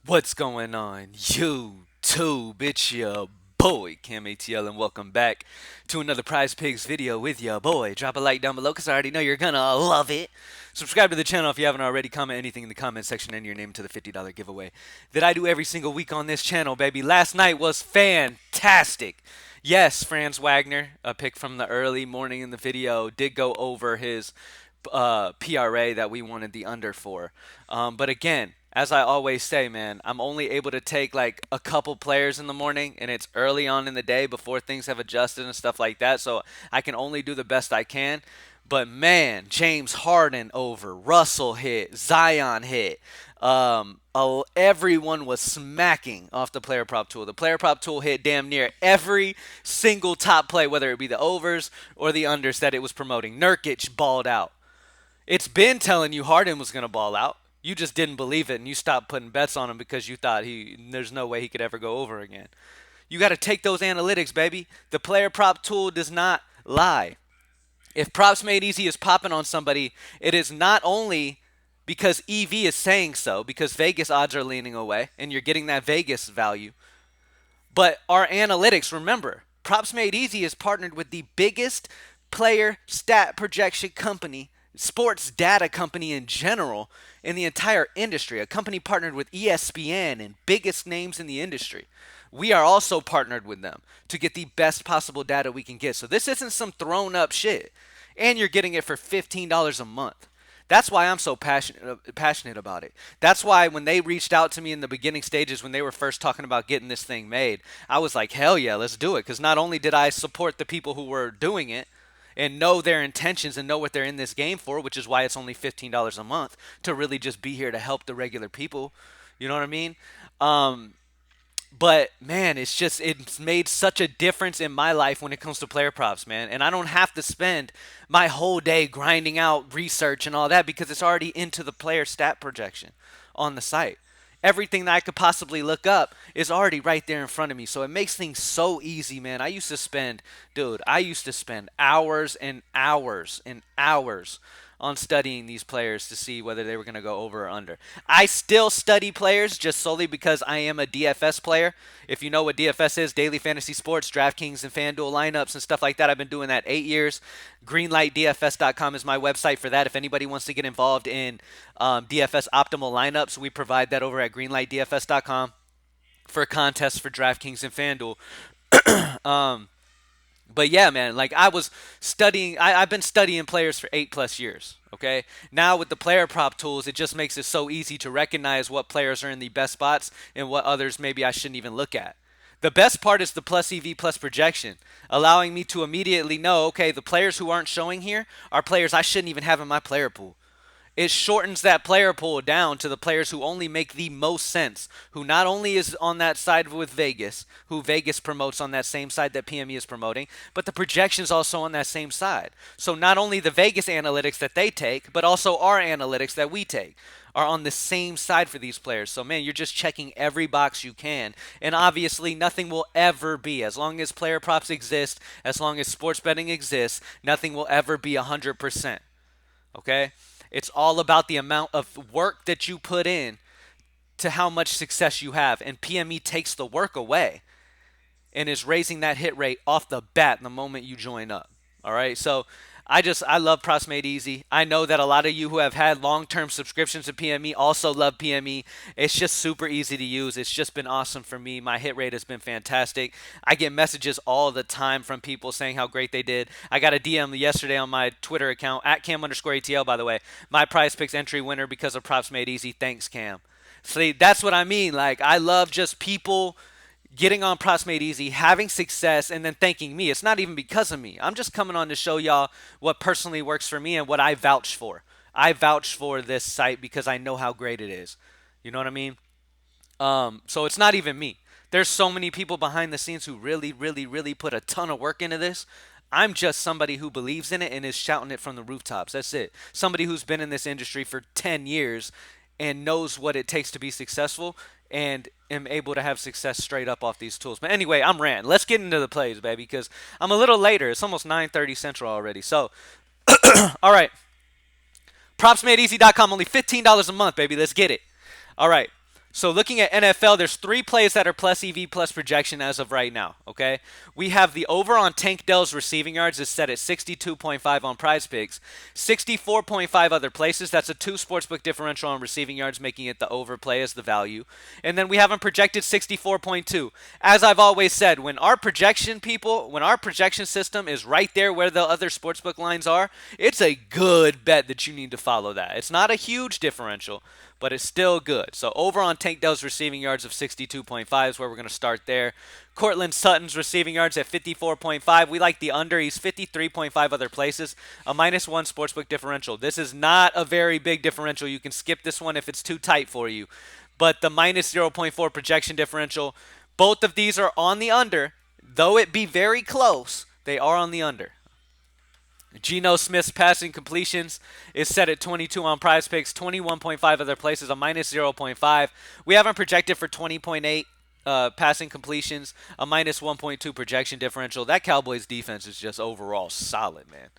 What's going on, YouTube? It's your boy, Cam ATL, and welcome back to another Prize Pigs video with your boy. Drop a like down below because I already know you're gonna love it. Subscribe to the channel if you haven't already. Comment anything in the comment section and your name to the $50 giveaway that I do every single week on this channel, baby. Last night was fantastic. Yes, Franz Wagner, a pick from the early morning in the video, did go over his PRA that we wanted the under for. But again, as I always say, man, I'm only able to take like a couple players in the morning, and it's early on in the day before things have adjusted and stuff like that. So I can only do the best I can. But man, James Harden over, Russell hit, Zion hit. Everyone was smacking off the player prop tool. The player prop tool hit damn near every single top play, whether it be the overs or the unders that it was promoting. Nurkic balled out. It's been telling you Harden was going to ball out. You just didn't believe it, and you stopped putting bets on him because you thought there's no way he could ever go over again. You got to take those analytics, baby. The player prop tool does not lie. If props made easy is popping on somebody, it is not only because EV is saying so, because Vegas odds are leaning away, and you're getting that Vegas value. But our analytics, remember, Props Made Easy is partnered with the biggest player stat projection company, sports data company in general, in the entire industry. A company partnered with ESPN and biggest names in the industry. We are also partnered with them to get the best possible data we can get. So this isn't some thrown up shit. And you're getting it for $15 a month. That's why I'm so passionate about it. That's why when they reached out to me in the beginning stages, when they were first talking about getting this thing made, I was like, hell yeah, let's do it. Because not only did I support the people who were doing it and know their intentions and know what they're in this game for, which is why it's only $15 a month to really just be here to help the regular people. You know what I mean? But man, it's made such a difference in my life when it comes to player props, man. And I don't have to spend my whole day grinding out research and all that because it's already into the player stat projection on the site. Everything that I could possibly look up is already right there in front of me. So it makes things so easy, man. I used to spend hours and hours and hours on studying these players to see whether they were going to go over or under. I still study players just solely because I am a DFS player. If you know what DFS is, Daily Fantasy Sports, DraftKings, and FanDuel lineups and stuff like that, I've been doing that 8 years. GreenlightDFS.com is my website for that. If anybody wants to get involved in DFS optimal lineups, we provide that over at GreenlightDFS.com for contests for DraftKings and FanDuel. But yeah, man, like I was studying, I've been studying players for 8+ years. Okay. Now with the player prop tools, it just makes it so easy to recognize what players are in the best spots and what others maybe I shouldn't even look at. The best part is the plus EV plus projection, allowing me to immediately know, okay, the players who aren't showing here are players I shouldn't even have in my player pool. It shortens that player pool down to the players who only make the most sense, who not only is on that side with Vegas, who Vegas promotes on that same side that PME is promoting, but the projections also on that same side. So not only the Vegas analytics that they take, but also our analytics that we take are on the same side for these players. So man, you're just checking every box you can. And obviously nothing will ever be, as long as player props exist, as long as sports betting exists, nothing will ever be 100%. Okay? It's all about the amount of work that you put in to how much success you have. And PME takes the work away and is raising that hit rate off the bat the moment you join up. All right. So I love Props Made Easy. I know that a lot of you who have had long-term subscriptions to PME also love PME. It's just super easy to use. It's just been awesome for me. My hit rate has been fantastic. I get messages all the time from people saying how great they did. I got a DM yesterday on my Twitter account at Cam_ATL, by the way. My Prizepicks entry winner because of Props Made Easy. Thanks, Cam. See, that's what I mean. Like, I love just people getting on Props Made Easy, having success, and then thanking me. It's not even because of me. I'm just coming on to show y'all what personally works for me and what I vouch for. I vouch for this site because I know how great it is. You know what I mean? So it's not even me. There's so many people behind the scenes who really, really, really put a ton of work into this. I'm just somebody who believes in it and is shouting it from the rooftops. That's it. Somebody who's been in this industry for 10 years and knows what it takes to be successful and am able to have success straight up off these tools. But anyway, I'm ranting. Let's get into the plays, baby, because I'm a little later. It's almost 9:30 Central already. So, all right. PropsMadeEasy.com, only $15 a month, baby. Let's get it. All right. So looking at NFL, there's 3 plays that are plus EV plus projection as of right now. Okay, we have the over on Tank Dell's receiving yards is set at 62.5 on Prizepicks, 64.5 other places. That's a 2 sportsbook differential on receiving yards, making it the over play as the value. And then we have them projected 64.2. As I've always said, when our projection system is right there where the other sportsbook lines are, it's a good bet that you need to follow that. It's not a huge differential, but it's still good. So over on Tank Dell's receiving yards of 62.5 is where we're going to start there. Cortland Sutton's receiving yards at 54.5. We like the under. He's 53.5 other places. A -1 sportsbook differential. This is not a very big differential. You can skip this one if it's too tight for you. But the -0.4 projection differential, both of these are on the under. Though it be very close, they are on the under. Geno Smith's passing completions is set at 22 on Prizepicks, 21.5 other places, a -0.5. We haven't projected for 20.8 passing completions, a -1.2 projection differential. That Cowboys defense is just overall solid, man.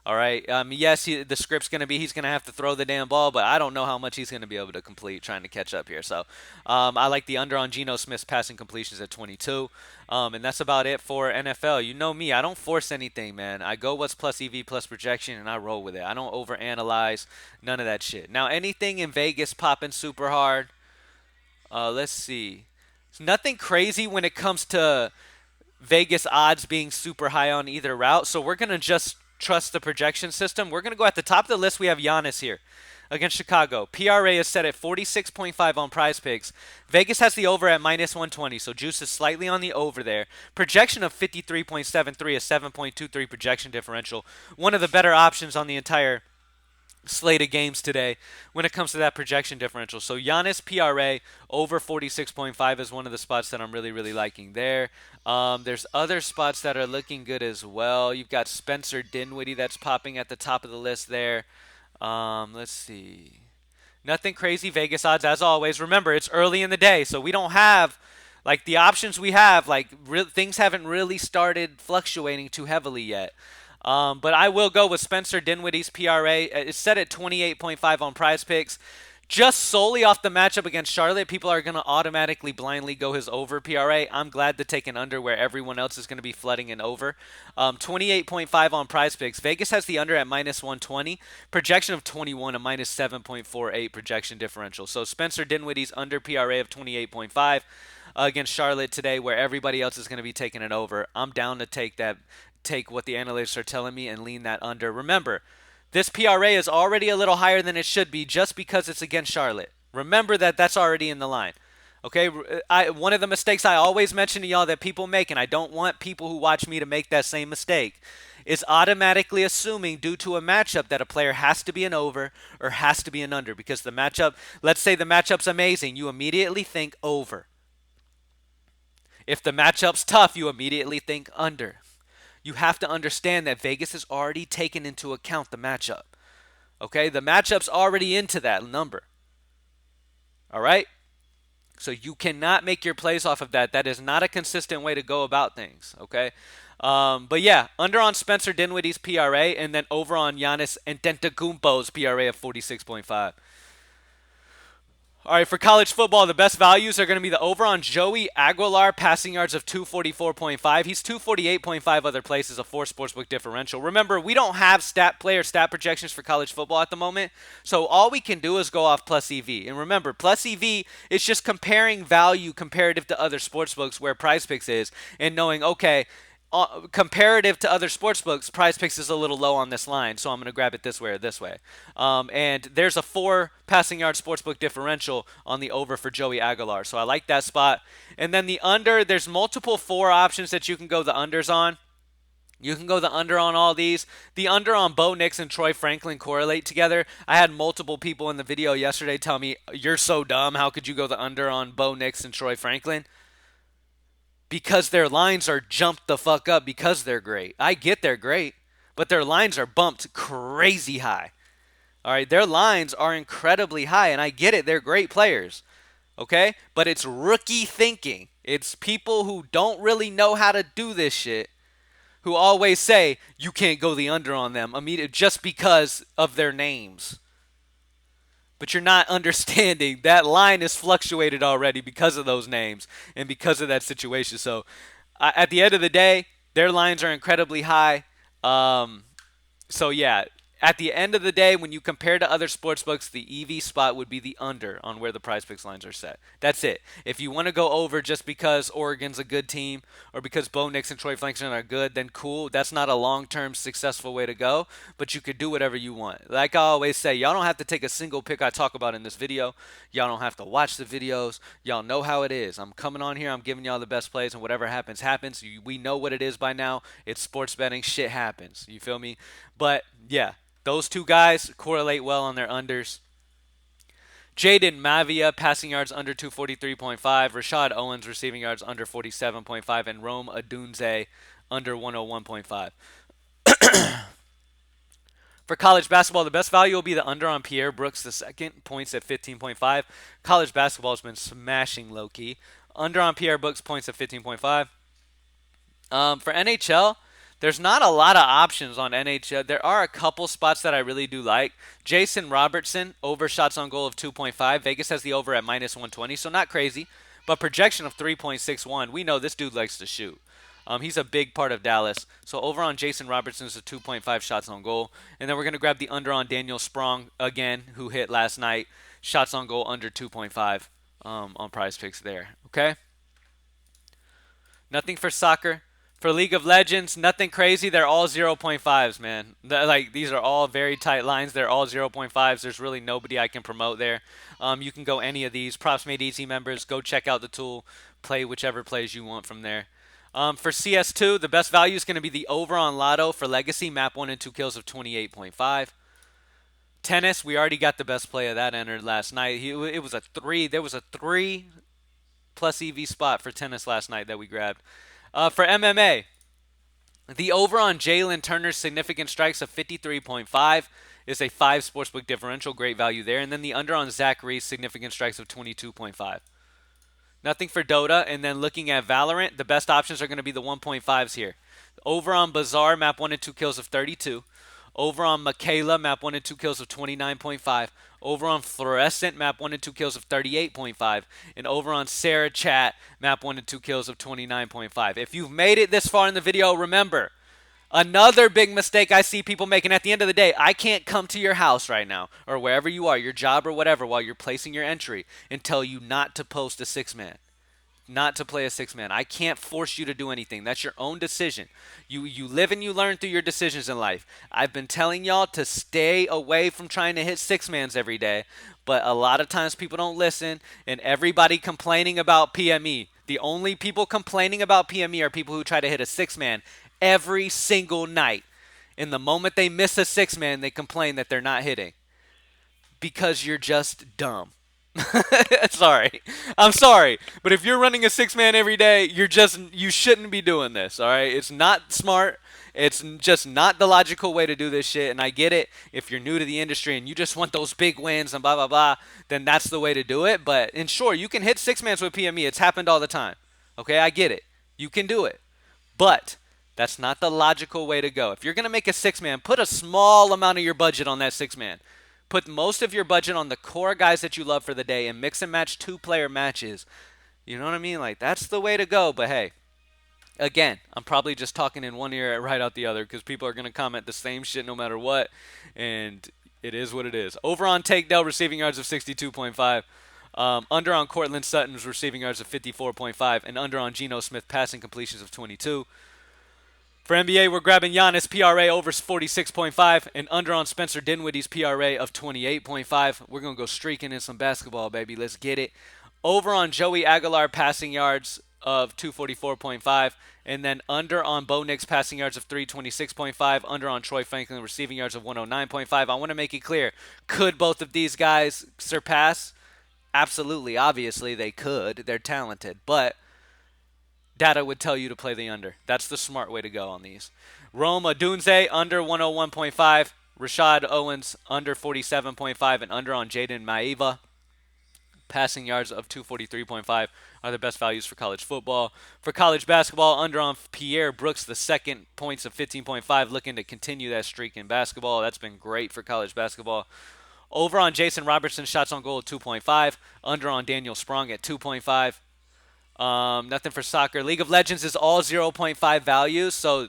All right. Yes, the script's going to be he's going to have to throw the damn ball, but I don't know how much he's going to be able to complete trying to catch up here. So I like the under on Geno Smith's passing completions at 22. And that's about it for NFL. You know me. I don't force anything, man. I go what's plus EV plus projection, and I roll with it. I don't overanalyze. None of that shit. Now, anything in Vegas popping super hard. Let's see. It's nothing crazy when it comes to Vegas odds being super high on either route. So we're going to just trust the projection system. We're going to go at the top of the list. We have Giannis here against Chicago. PRA is set at 46.5 on Prizepicks. Vegas has the over at -120, so juice is slightly on the over there. Projection of 53.73, a 7.23 projection differential. One of the better options on the entire slate of games today when it comes to that projection differential. So Giannis PRA over 46.5 is one of the spots that I'm really, really liking there. There's other spots that are looking good as well. You've got Spencer Dinwiddie that's popping at the top of the list there. Let's see. Nothing crazy Vegas odds as always. Remember, it's early in the day, so we don't have like the options we have. Like things haven't really started fluctuating too heavily yet. But I will go with Spencer Dinwiddie's PRA. It's set at 28.5 on Prizepicks. Just solely off the matchup against Charlotte, people are going to automatically blindly go his over PRA. I'm glad to take an under where everyone else is going to be flooding an over. 28.5 on Prizepicks. Vegas has the under at -120. Projection of 21, a -7.48 projection differential. So Spencer Dinwiddie's under PRA of 28.5 against Charlotte today where everybody else is going to be taking an over. I'm down to take what the analysts are telling me and lean that under. Remember, this PRA is already a little higher than it should be just because it's against Charlotte. Remember that that's already in the line. Okay, one of the mistakes I always mention to y'all that people make, and I don't want people who watch me to make that same mistake, is automatically assuming due to a matchup that a player has to be an over or has to be an under because the matchup, let's say the matchup's amazing, you immediately think over. If the matchup's tough, you immediately think under. You have to understand that Vegas has already taken into account the matchup. Okay? The matchup's already into that number. All right? So you cannot make your plays off of that. That is not a consistent way to go about things. Okay? But yeah, under on Spencer Dinwiddie's PRA and then over on Giannis Antetokounmpo's PRA of 46.5. All right, for college football, the best values are going to be the over on Joey Aguilar, passing yards of 244.5. He's 248.5 other places, a 4 sportsbook differential. Remember, we don't have stat projections for college football at the moment, so all we can do is go off plus EV. And remember, plus EV is just comparing value comparative to other sportsbooks where Prizepicks is and knowing, okay, comparative to other sportsbooks, Prizepicks is a little low on this line, so I'm going to grab it this way or this way. And there's a 4 passing yard sportsbook differential on the over for Joey Aguilar, so I like that spot. And then the under, there's multiple 4 options that you can go the unders on. You can go the under on all these. The under on Bo Nix and Troy Franklin correlate together. I had multiple people in the video yesterday tell me, you're so dumb, how could you go the under on Bo Nix and Troy Franklin? Because their lines are jumped the fuck up because they're great. I get they're great, but their lines are bumped crazy high. All right, their lines are incredibly high, and I get it. They're great players, okay? But it's rookie thinking. It's people who don't really know how to do this shit who always say you can't go the under on them immediately just because of their names. but you're not understanding that line is fluctuated already because of those names and because of that situation. So at the end of the day, their lines are incredibly high. Um, so yeah, at the end of the day, when you compare to other sports books, the EV spot would be the under on where the prize picks lines are set. That's it. If you want to go over just because Oregon's a good team or because Bo Nix and Troy Franklin are good, then cool. That's not a long-term successful way to go, but you could do whatever you want. Like I always say, y'all don't have to take a single pick I talk about in this video. Y'all don't have to watch the videos. Y'all know how it is. I'm coming on here, I'm giving y'all the best plays, and whatever happens, happens. We know what it is by now. It's sports betting. Shit happens. You feel me? But yeah, those two guys correlate well on their unders. Jaden Mavia, passing yards under 243.5. Rashad Owens, receiving yards under 47.5. And Rome Adunze, under 101.5. For college basketball, the best value will be the under on Pierre Brooks the second, points at 15.5. College basketball has been smashing low key. Under on Pierre Brooks, points at 15.5. For NHL, there's not a lot of options on NHL. There are a couple spots that I really do like. Jason Robertson, over shots on goal of 2.5. Vegas has the over at minus 120, so not crazy. But projection of 3.61. We know this dude likes to shoot. He's a big part of Dallas. So over on Jason Robertson's a 2.5 shots on goal. And then we're going to grab the under on Daniel Sprong again, who hit last night. Shots on goal under 2.5 on prize picks there. Okay? Nothing for soccer. For League of Legends, nothing crazy. They're all 0.5s, man. Like these are all very tight lines. They're all 0.5s. There's really nobody I can promote there. You can go any of these. Props Made Easy members, go check out the tool. Play whichever plays you want from there. For CS2, the best value is going to be the over on Lotto for Legacy, map 1 and 2 kills of 28.5. Tennis, we already got the best play of that entered last night. It was a 3. There was a 3 plus EV spot for tennis last night that we grabbed. For MMA, the over on Jalen Turner's significant strikes of 53.5 is a 5 sportsbook differential. Great value there. And then the under on Zach Reese significant strikes of 22.5. Nothing for Dota. And then looking at Valorant, the best options are going to be the 1.5s here. Over on Bazaar, map 1 and 2 kills of 32. Over on Michaela, map 1 and 2 kills of 29.5. Over on Fluorescent, map 1 and 2 kills of 38.5. And over on Sarah Chat, map 1 and 2 kills of 29.5. If you've made it this far in the video, remember, another big mistake I see people making at the end of the day, I can't come to your house right now or wherever you are, your job or whatever, while you're placing your entry and tell you not to post a 6-man, not to play a 6-man. I can't force you to do anything. That's your own decision. You live and you learn through your decisions in life. I've been telling y'all to stay away from trying to hit 6-mans every day, but a lot of times people don't listen, and everybody complaining about PME. The only people complaining about PME are people who try to hit a 6-man every single night. And the moment they miss a 6-man, they complain that they're not hitting because you're just dumb. Sorry. I'm sorry. But if you're running a 6-man every day, you shouldn't be doing this, all right? It's not smart. It's just not the logical way to do this shit. And I get it. If you're new to the industry and you just want those big wins and blah, blah, blah, then that's the way to do it. And sure, you can hit 6-mans with PME. It's happened all the time. Okay, I get it. You can do it. But that's not the logical way to go. If you're going to make a 6-man, put a small amount of your budget on that 6-man. Put most of your budget on the core guys that you love for the day and mix and match 2-player matches. You know what I mean? Like, that's the way to go. But hey, again, I'm probably just talking in one ear right out the other because people are going to comment the same shit no matter what. And it is what it is. Over on Take Dell, receiving yards of 62.5. Under on Cortland Sutton's receiving yards of 54.5. And under on Geno Smith passing completions of 22. For NBA, we're grabbing Giannis PRA over 46.5 and under on Spencer Dinwiddie's PRA of 28.5. We're going to go streaking in some basketball, baby. Let's get it. Over on Joey Aguilar passing yards of 244.5 and then under on Bo Nix passing yards of 326.5, under on Troy Franklin receiving yards of 109.5. I want to make it clear, could both of these guys surpass? Absolutely. Obviously, they could. They're talented, but data would tell you to play the under. That's the smart way to go on these. Rome Adunze, under 101.5. Rashad Owens, under 47.5. And under on Jaden Maiva, passing yards of 243.5 are the best values for college football. For college basketball, under on Pierre Brooks, the second, points of 15.5, looking to continue that streak in basketball. That's been great for college basketball. Over on Jason Robertson shots on goal at 2.5. Under on Daniel Sprong at 2.5. Nothing for soccer. League of Legends is all 0.5 values, so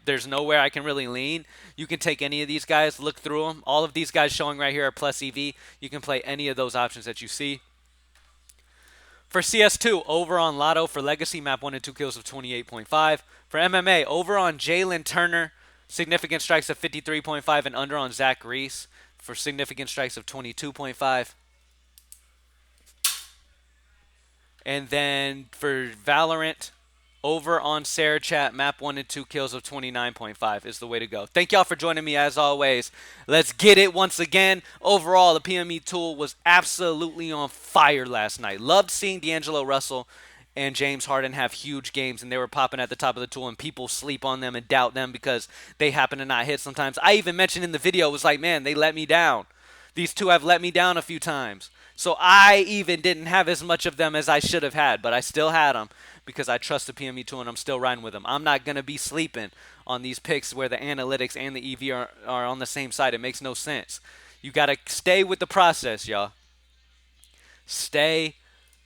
there's nowhere I can really lean. You can take any of these guys, look through them. All of these guys showing right here are plus EV. You can play any of those options that you see. For CS2, over on Lotto for Legacy, map 1 and 2 kills of 28.5. For MMA, over on Jalen Turner, significant strikes of 53.5, and under on Zach Reese for significant strikes of 22.5. And then for Valorant, over on Sarah Chat, map 1 and 2 kills of 29.5 is the way to go. Thank y'all for joining me as always. Let's get it once again. Overall, the PME tool was absolutely on fire last night. Loved seeing D'Angelo Russell and James Harden have huge games, and they were popping at the top of the tool, and people sleep on them and doubt them because they happen to not hit sometimes. I even mentioned in the video, it was like, man, they let me down. These two have let me down a few times. So I even didn't have as much of them as I should have had, but I still had them because I trust the PME tool and I'm still riding with them. I'm not going to be sleeping on these picks where the analytics and the EV are on the same side. It makes no sense. You got to stay with the process, y'all. Stay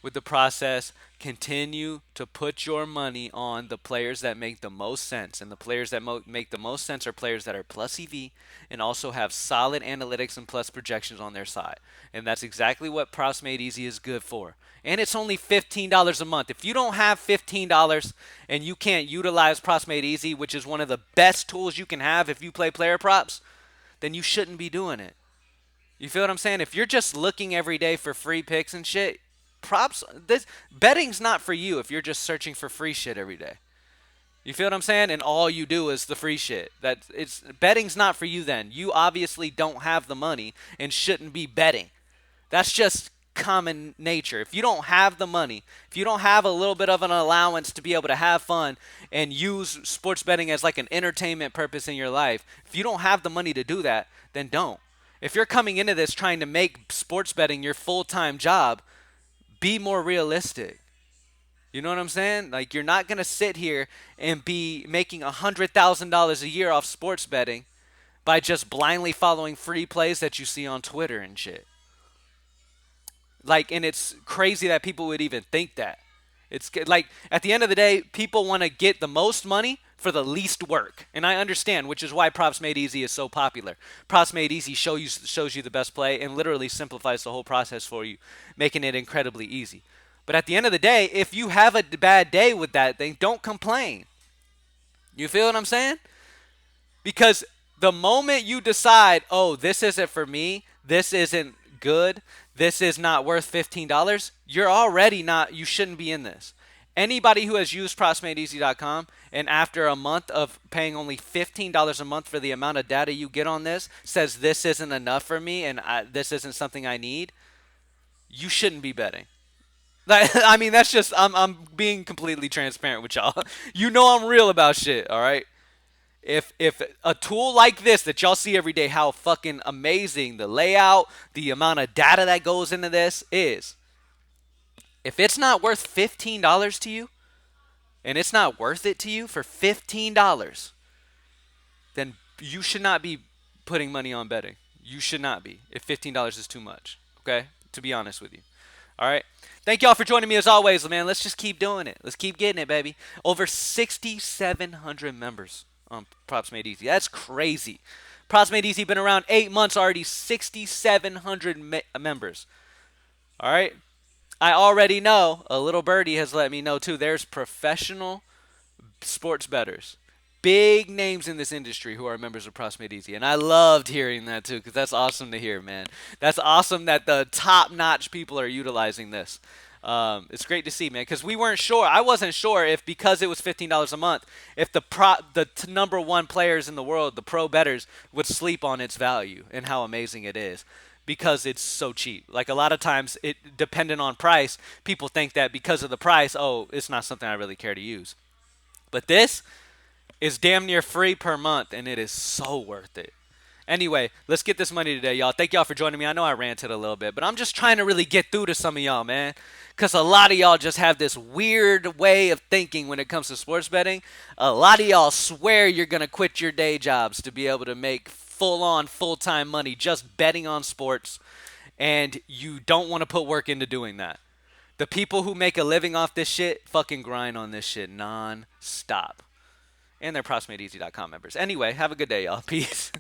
with the process. Continue to put your money on the players that make the most sense. And the players that make the most sense are players that are plus EV and also have solid analytics and plus projections on their side. And that's exactly what Props Made Easy is good for. And it's only $15 a month. If you don't have $15 and you can't utilize Props Made Easy, which is one of the best tools you can have if you play player props, then you shouldn't be doing it. You feel what I'm saying? If you're just looking every day for free picks and shit, betting's not for you if you're just searching for free shit every day. You feel what I'm saying? And all you do is the free shit. Betting's not for you then. You obviously don't have the money and shouldn't be betting. That's just common nature. If you don't have the money, if you don't have a little bit of an allowance to be able to have fun and use sports betting as like an entertainment purpose in your life, if you don't have the money to do that, then don't. If you're coming into this trying to make sports betting your full-time job, be more realistic. You know what I'm saying? Like, you're not going to sit here and be making $100,000 a year off sports betting by just blindly following free plays that you see on Twitter and shit. Like, and it's crazy that people would even think that. It's like, at the end of the day, people want to get the most money for the least work. And I understand, which is why Props Made Easy is so popular. Props Made Easy shows you the best play and literally simplifies the whole process for you, making it incredibly easy. But at the end of the day, if you have a bad day with that thing, don't complain. You feel what I'm saying? Because the moment you decide, oh, this isn't for me, this isn't good, this is not worth $15, you're already not, you shouldn't be in this. Anybody who has used PropsMadeEasy.com and after a month of paying only $15 a month for the amount of data you get on this says this isn't enough for me and this isn't something I need, you shouldn't be betting. I mean, that's just, I'm being completely transparent with y'all. You know I'm real about shit, all right? If a tool like this that y'all see every day, how fucking amazing the layout, the amount of data that goes into this is, if it's not worth $15 to you, and it's not worth it to you for $15, then you should not be putting money on betting. You should not be, if $15 is too much, okay? To be honest with you. All right? Thank y'all for joining me as always, man. Let's just keep doing it. Let's keep getting it, baby. Over 6,700 members on Props Made Easy. That's crazy. Props Made Easy been around 8 months already. 6,700 members. All right? I already know, a little birdie has let me know too, there's professional sports bettors, big names in this industry who are members of Props Made Easy. And I loved hearing that too, because that's awesome to hear, man. That's awesome that the top-notch people are utilizing this. It's great to see, man, because we weren't sure. I wasn't sure if, because it was $15 a month, if the number one players in the world, the pro bettors, would sleep on its value and how amazing it is. Because it's so cheap. Like, a lot of times, dependent on price, people think that because of the price, oh, it's not something I really care to use. But this is damn near free per month, and it is so worth it. Anyway, let's get this money today, y'all. Thank y'all for joining me. I know I ranted a little bit, but I'm just trying to really get through to some of y'all, man. Because a lot of y'all just have this weird way of thinking when it comes to sports betting. A lot of y'all swear you're going to quit your day jobs to be able to make full on, full time money just betting on sports, and you don't want to put work into doing that. The people who make a living off this shit fucking grind on this shit non stop. And they're ProspectEasy.com members. Anyway, have a good day, y'all. Peace.